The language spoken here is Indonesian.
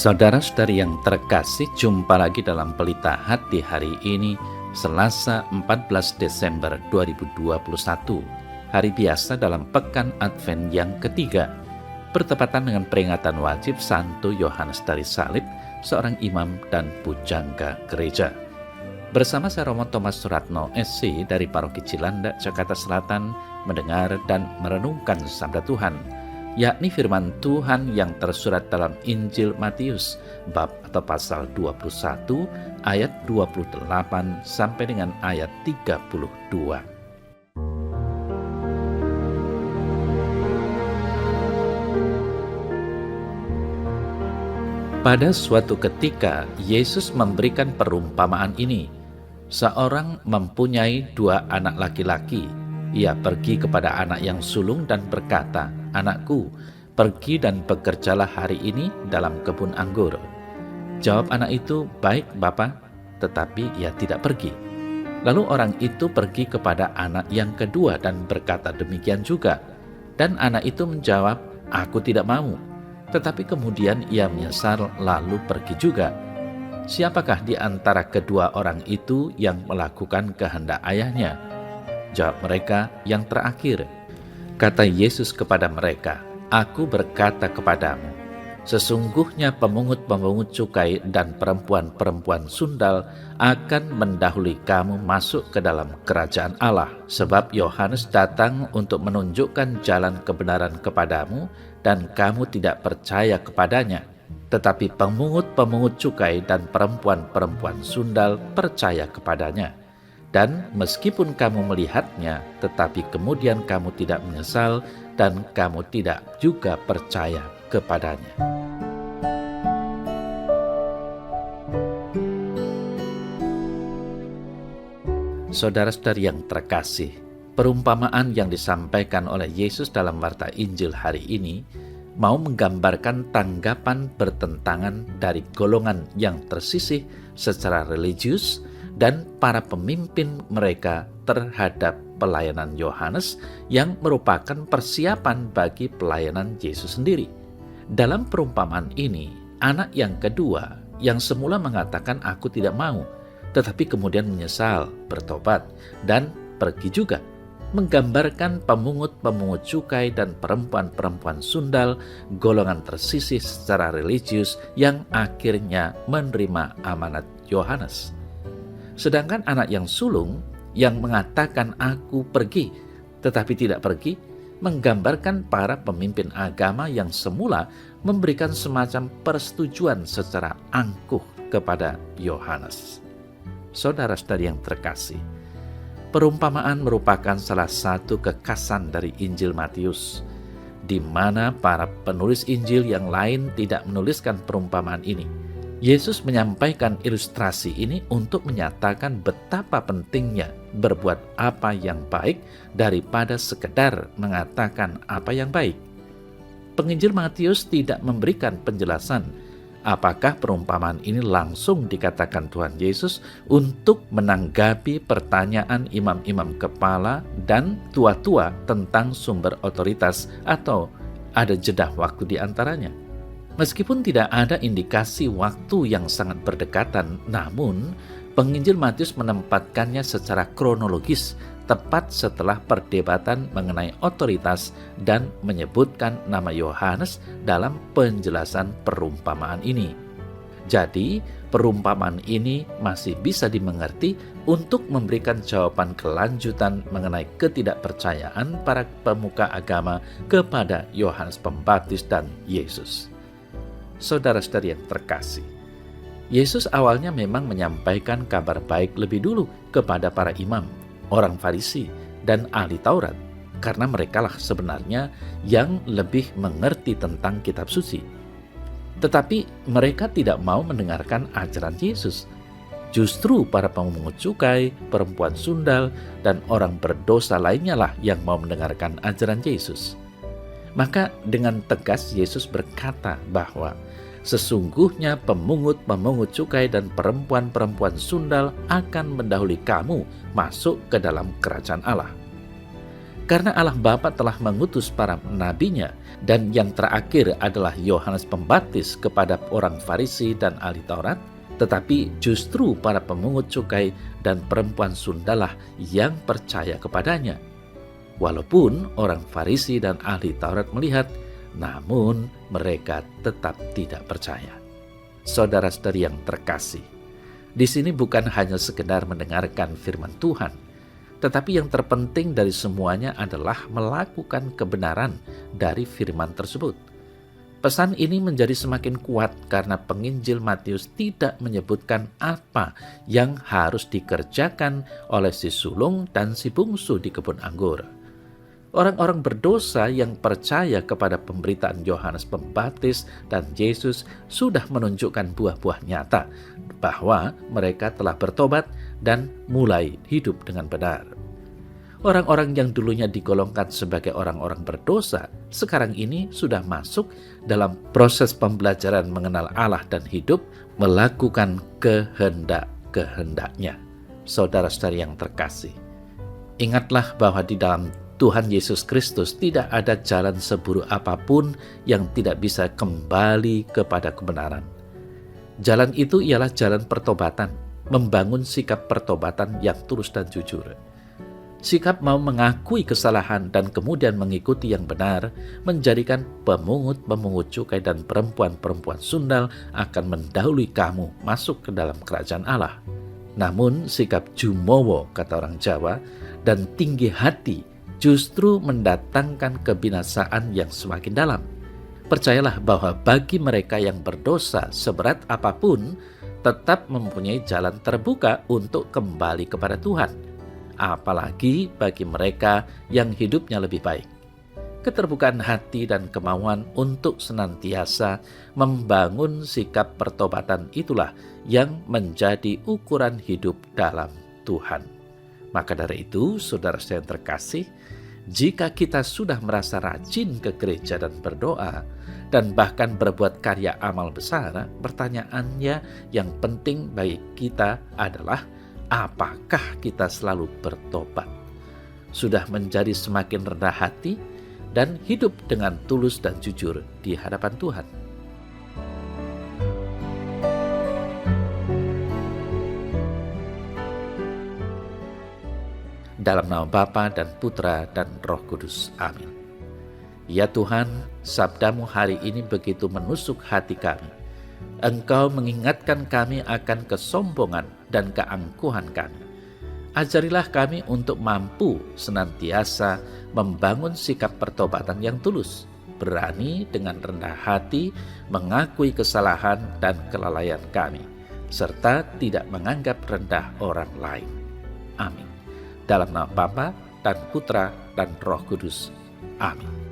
Saudara-saudari yang terkasih, jumpa lagi dalam Pelita Hati hari ini, Selasa 14 Desember 2021, hari biasa dalam Pekan Advent yang ketiga, bertepatan dengan peringatan wajib Santo Yohanes dari Salib, seorang imam dan pujangga gereja. Bersama saya Romo Thomas Suratno, SC dari Paroki Cilandak, Jakarta Selatan, mendengar dan merenungkan sabda Tuhan, yakni firman Tuhan yang tersurat dalam Injil Matius bab atau pasal 21 ayat 28 sampai dengan ayat 32. Pada suatu ketika Yesus memberikan perumpamaan ini. Seorang mempunyai 2 anak laki-laki. Ia pergi kepada anak yang sulung dan berkata, "Anakku, pergi dan bekerjalah hari ini dalam kebun anggur." Jawab anak itu, "Baik, Bapa," tetapi ia tidak pergi. Lalu orang itu pergi kepada anak yang kedua dan berkata demikian juga. Dan anak itu menjawab, "Aku tidak mau." Tetapi kemudian ia menyesal lalu pergi juga. Siapakah di antara kedua orang itu yang melakukan kehendak ayahnya? Jawab mereka, "Yang terakhir." Kata Yesus kepada mereka, "Aku berkata kepadamu, sesungguhnya pemungut-pemungut cukai dan perempuan-perempuan sundal akan mendahului kamu masuk ke dalam kerajaan Allah. Sebab Yohanes datang untuk menunjukkan jalan kebenaran kepadamu, dan kamu tidak percaya kepadanya. Tetapi pemungut-pemungut cukai dan perempuan-perempuan sundal percaya kepadanya. Dan meskipun kamu melihatnya, tetapi kemudian kamu tidak menyesal dan kamu tidak juga percaya kepadanya." Saudara-saudari yang terkasih, perumpamaan yang disampaikan oleh Yesus dalam warta Injil hari ini mau menggambarkan tanggapan bertentangan dari golongan yang tersisih secara religius dan para pemimpin mereka terhadap pelayanan Yohanes yang merupakan persiapan bagi pelayanan Yesus sendiri. Dalam perumpamaan ini, anak yang kedua yang semula mengatakan "aku tidak mau", tetapi kemudian menyesal, bertobat, dan pergi juga, menggambarkan pemungut-pemungut cukai dan perempuan-perempuan sundal, golongan tersisih secara religius yang akhirnya menerima amanat Yohanes. Sedangkan anak yang sulung yang mengatakan "aku pergi", tetapi tidak pergi, menggambarkan para pemimpin agama yang semula memberikan semacam persetujuan secara angkuh kepada Yohanes. Saudara-saudari yang terkasih, perumpamaan merupakan salah satu kekhasan dari Injil Matius, di mana para penulis Injil yang lain tidak menuliskan perumpamaan ini. Yesus menyampaikan ilustrasi ini untuk menyatakan betapa pentingnya berbuat apa yang baik daripada sekedar mengatakan apa yang baik. Penginjil Matius tidak memberikan penjelasan apakah perumpamaan ini langsung dikatakan Tuhan Yesus untuk menanggapi pertanyaan imam-imam kepala dan tua-tua tentang sumber otoritas, atau ada jeda waktu di antaranya. Meskipun tidak ada indikasi waktu yang sangat berdekatan, namun penginjil Matius menempatkannya secara kronologis tepat setelah perdebatan mengenai otoritas dan menyebutkan nama Yohanes dalam penjelasan perumpamaan ini. Jadi, perumpamaan ini masih bisa dimengerti untuk memberikan jawaban kelanjutan mengenai ketidakpercayaan para pemuka agama kepada Yohanes Pembaptis dan Yesus. Saudara-saudari yang terkasih, Yesus awalnya memang menyampaikan kabar baik lebih dulu kepada para imam, orang Farisi, dan ahli Taurat, karena merekalah sebenarnya yang lebih mengerti tentang kitab suci. Tetapi mereka tidak mau mendengarkan ajaran Yesus. Justru para pemungut cukai, perempuan sundal, dan orang berdosa lainnya lah yang mau mendengarkan ajaran Yesus. Maka dengan tegas Yesus berkata bahwa sesungguhnya pemungut-pemungut cukai dan perempuan-perempuan sundal akan mendahului kamu masuk ke dalam kerajaan Allah. Karena Allah Bapa telah mengutus para nabinya, dan yang terakhir adalah Yohanes Pembaptis kepada orang Farisi dan ahli Taurat, tetapi justru para pemungut cukai dan perempuan sundalah yang percaya kepadanya. Walaupun orang Farisi dan ahli Taurat melihat, namun mereka tetap tidak percaya. Saudara-saudari yang terkasih, di sini bukan hanya sekedar mendengarkan firman Tuhan, tetapi yang terpenting dari semuanya adalah melakukan kebenaran dari firman tersebut. Pesan ini menjadi semakin kuat karena penginjil Matius tidak menyebutkan apa yang harus dikerjakan oleh si sulung dan si bungsu di kebun anggur. Orang-orang berdosa yang percaya kepada pemberitaan Yohanes Pembaptis dan Yesus sudah menunjukkan buah-buah nyata bahwa mereka telah bertobat dan mulai hidup dengan benar. Orang-orang yang dulunya digolongkan sebagai orang-orang berdosa, sekarang ini sudah masuk dalam proses pembelajaran mengenal Allah dan hidup, melakukan kehendak-kehendaknya. Saudara-saudari yang terkasih, ingatlah bahwa di dalam Tuhan Yesus Kristus tidak ada jalan seburuk apapun yang tidak bisa kembali kepada kebenaran. Jalan itu ialah jalan pertobatan, membangun sikap pertobatan yang tulus dan jujur. Sikap mau mengakui kesalahan dan kemudian mengikuti yang benar menjadikan pemungut-pemungut cukai dan perempuan-perempuan sundal akan mendahului kamu masuk ke dalam kerajaan Allah. Namun sikap jumowo, kata orang Jawa, dan tinggi hati justru mendatangkan kebinasaan yang semakin dalam. Percayalah bahwa bagi mereka yang berdosa seberat apapun, tetap mempunyai jalan terbuka untuk kembali kepada Tuhan. Apalagi bagi mereka yang hidupnya lebih baik. Keterbukaan hati dan kemauan untuk senantiasa membangun sikap pertobatan itulah yang menjadi ukuran hidup dalam Tuhan. Maka dari itu, saudara-saudara yang terkasih, jika kita sudah merasa rajin ke gereja dan berdoa, dan bahkan berbuat karya amal besar, pertanyaannya yang penting bagi kita adalah, apakah kita selalu bertobat? Sudah menjadi semakin rendah hati dan hidup dengan tulus dan jujur di hadapan Tuhan. Dalam nama Bapa dan Putra dan Roh Kudus. Amin. Ya Tuhan, sabdamu hari ini begitu menusuk hati kami. Engkau mengingatkan kami akan kesombongan dan keangkuhan kami. Ajarilah kami untuk mampu senantiasa membangun sikap pertobatan yang tulus, berani dengan rendah hati mengakui kesalahan dan kelalaian kami, serta tidak menganggap rendah orang lain. Amin. Dalam nama Bapa dan Putra dan Roh Kudus. Amin.